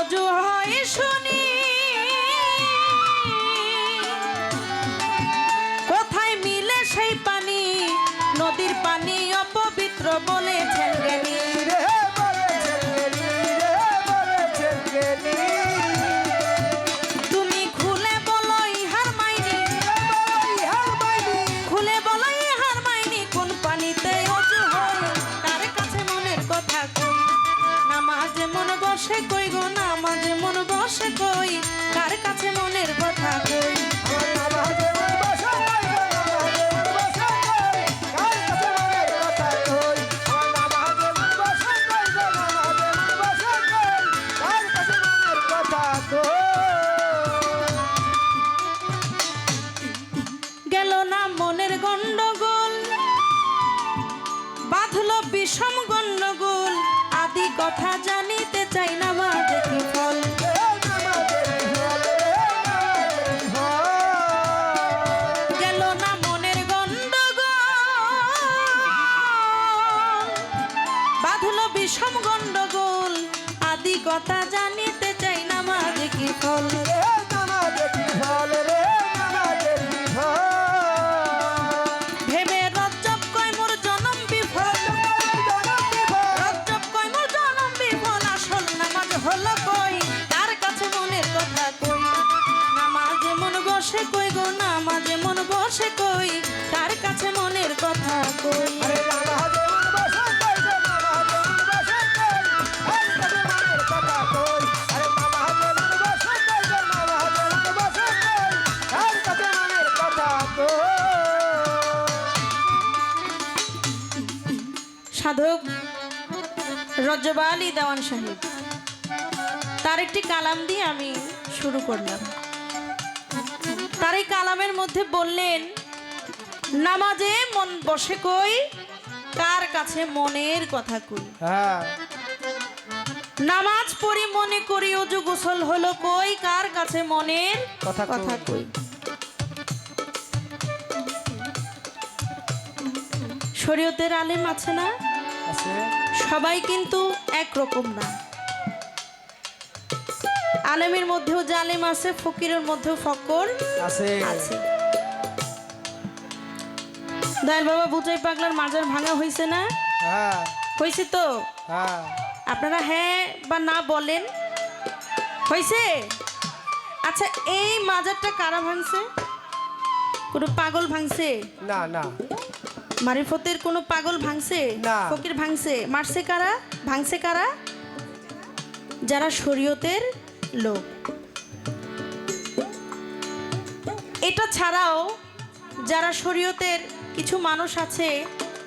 অজু হয় শুনি কোথায় মিলে সেই পানি নদীর পানি অপবিত্র বলেছেন জ্ঞানী তুমি খুলে বলো ইহার মাইনি খুলে বলো ইহার মাইনি কোন পানিতে অজু হয় তার কাছে মনের কথা কই নামাজে মন বসে কই গো নামাজে মন বসে কই কার কাছে মনের কথা কই গেল না মনের গন্ডগোল বাঁধলো বিষম গন্ডগোল আদি কথা জানিতে চাই না মাঝে কি ফল গেল না মনের গন্ডগোল বাঁধলো বিষম গন্ডগোল আদি কথা জানিতে চাই না মাঝে কি ফল ভেবে রজ্জব কয় মোর জনম বিফল রজ্জব কয় মোর জনম বিফল আসল নামাজ হলো কই তার কাছে মনের কথা কই নামাজে মন বসে কই গো নামাজে মন বসে কই তার কাছে মনের কথা কই সাধক রজব আলী দেওয়ান সাহেব তার একটি কালাম দিয়ে আমি শুরু করলাম তার এই কালামের মধ্যে বললেন নামাজে মন বসে কই কার কাছে মনের কথা কই নামাজ পড়ি মনে করি অজু গোসল হলো কই কার কাছে মনের কথা কই শরীয়তের আলেম আছে না সবাই কিন্তু একরকম না আলেমের মধ্যেও জালেম আছে ফকিরের মধ্যেও ফকর আছে দয়াল বাবা বুঝাই পাগলার মাজার ভাঙা হয়েছে না হয়েছে তো আপনারা হ্যাঁ বা না বলেন হয়েছে আচ্ছা এই মাজারটা কারা ভাঙছে কোনো পাগল ভাঙছে না না মারিফতের কোনো পাগল ভাঙছে ফকির ভাঙছে মারছে কারা ভাঙছে কারা যারা শরীয়তের লোক এটা ছাড়াও যারা শরীয়তের কিছু মানুষ আছে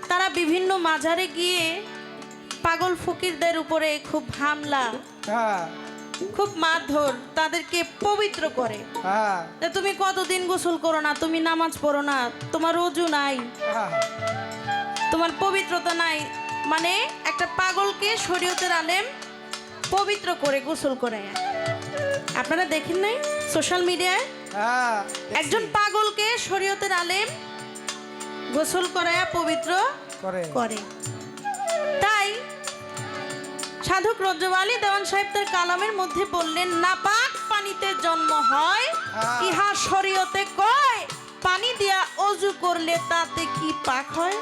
তারা বিভিন্ন মাজারে গিয়ে পাগল ফকিরদের উপরে খুব হামলা খুব মারধর তাদেরকে পবিত্র করে তুমি কতদিন গোসল করো না তুমি নামাজ পড়ো না তোমার ওযু নাই তোমার পবিত্রতা নাই মানে একটা পাগলকে শরীয়তের আলেম পবিত্র করে গোসল করে আপনারা দেখেন নাই সোশ্যাল মিডিয়ায় একজন পাগলকে শরীয়তের আলেম গোসল করায়া পবিত্র করে তাই সাধক রজব আলী দেওয়ান সাহেব তার কালামের মধ্যে বললেন নাপাক পানিতে জন্ম হয় ইহা শরীয়তে কয় পানি দিয়া অজু করলে তাতে কি পাক হয়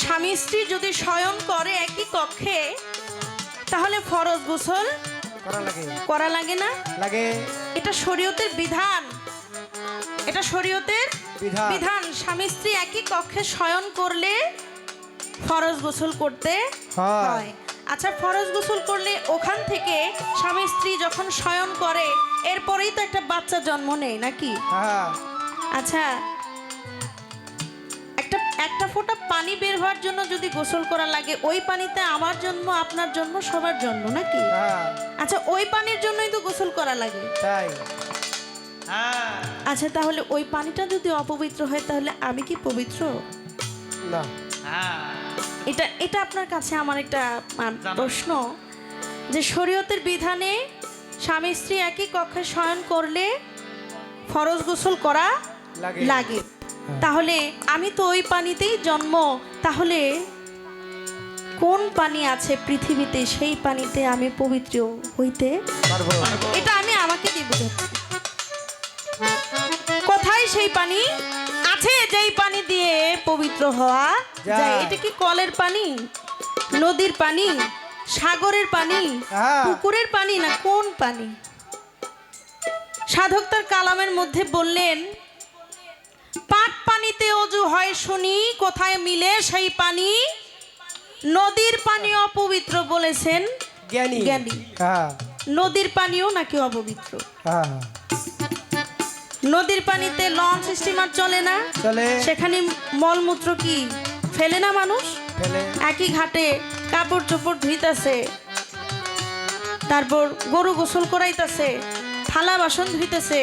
স্বামী স্ত্রী যদি শয়ন করে একই কক্ষে তাহলে ফরজ গোসল করা লাগে না এটা শরীয়তের বিধান এটা শরীয়তের বিধান স্বামী স্ত্রী একই কক্ষে শয়ন করলে ফরজ গোসল করতে হয় আচ্ছা ফরজ গোসল করলে ওখান থেকে স্বামী স্ত্রী যখন শয়ন করে এরপরেই তো একটা বাচ্চা জন্ম নেয় নাকি আচ্ছা একটা ফোঁটা পানি বের হওয়ার জন্য যদি গোসল করা লাগে ওই পানিতে আমার জন্ম আপনার জন্ম সবার জন্য নাকি আচ্ছা ওই পানির জন্যই তো গোসল করা লাগে আচ্ছা তাহলে ওই পানিটা যদি অপবিত্র হয় তাহলে আমি কি পবিত্র না এটা আপনার কাছে আমার একটা প্রশ্ন যে শরীয়তের বিধানে স্বামী স্ত্রী একই কক্ষে শয়ন করলে ফরজ গোসল করা লাগে তাহলে আমি তো ওই পানিতেই জন্ম তাহলে কোন পানি আছে পৃথিবীতে সেই পানিতে আমি পবিত্র হইতে পারবো। এটা আমি আমাকে দিয়ে বোঝাচ্ছি। কোথায় সেই পানি আছে যেই পানি দিয়ে পবিত্র হওয়া যায়? এটা কি কলের পানি, নদীর পানি, সাগরের পানি, হ্যাঁ। পুকুরের পানি, না কোন পানি? সাধক তার কালামের মধ্যে বললেন, পাক পানিতে অজু হয় শুনি, কোথায় মিলে সেই পানি? নদীর পানি অপবিত্র বলেছেন জ্ঞানী। জ্ঞানী। হ্যাঁ নদীর পানিও নাকি অপবিত্র। হ্যাঁ নদীর পানিতে লঞ্চ স্টিমার চলে না, চলে। সেখানে মলমূত্র কি ফেলে না মানুষ? ফেলে। একই ঘাটে কাপড় চোপড় ধুইতেছে, তারপর গরু গোসল করাইতেছে, থালা বাসন ধুইতেছে,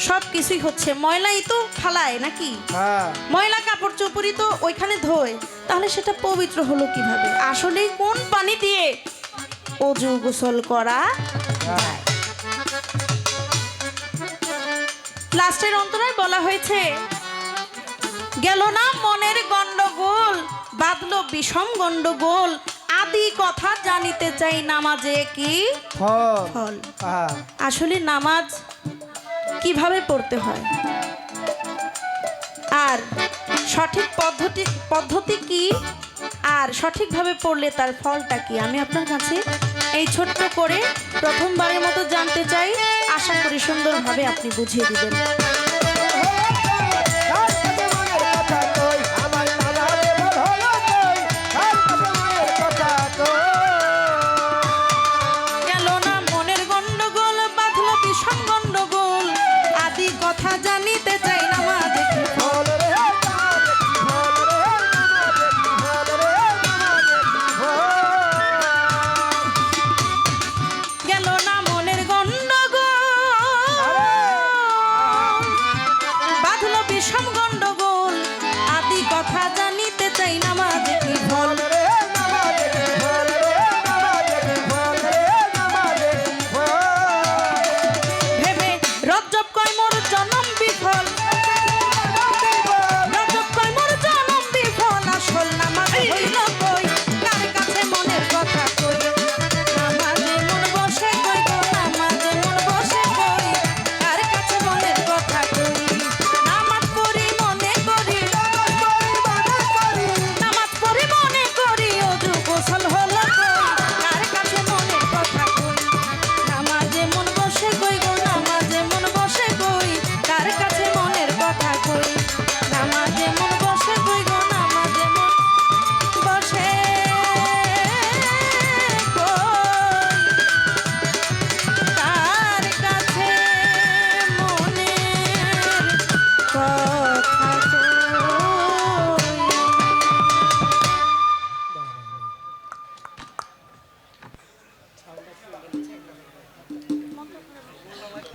সব কিছুই হচ্ছে, ময়লাই তো ফালায় নাকি? হ্যাঁ ময়লা কাপড় চোপড়ই তো ওইখানে ধোয়, তাহলে সেটা পবিত্র হলো কিভাবে? আসলে কোন পানি দিয়ে অজু গোসল করা যায়? লাস্টের অন্তরায় বলা হয়েছে, গেল না মনের গন্ডগোল, বাঁধলো বিষম গন্ডগোল, আদি কথা জানিতে চাই নামাজে কি ফল। ফল। হ্যাঁ আসলে নামাজ কিভাবে পড়তে হয় আর সঠিক পদ্ধতি কি, আর সঠিকভাবে পড়লে তার ফলটা কি, আমি আপনার কাছে এই ছোট্ট করে প্রথমবারের মতো জানতে চাই। আশা করি সুন্দরভাবে আপনি বুঝিয়ে দিবেন। গেল না মনের গন্ডগোল, বাঁধলো বিষম গন্ডগোল, আদি কথা জানিতে চাই নামাজে কি ফল। গেল না মনের গন্ডগোল, বাঁধলো বিষম গন্ডগোল,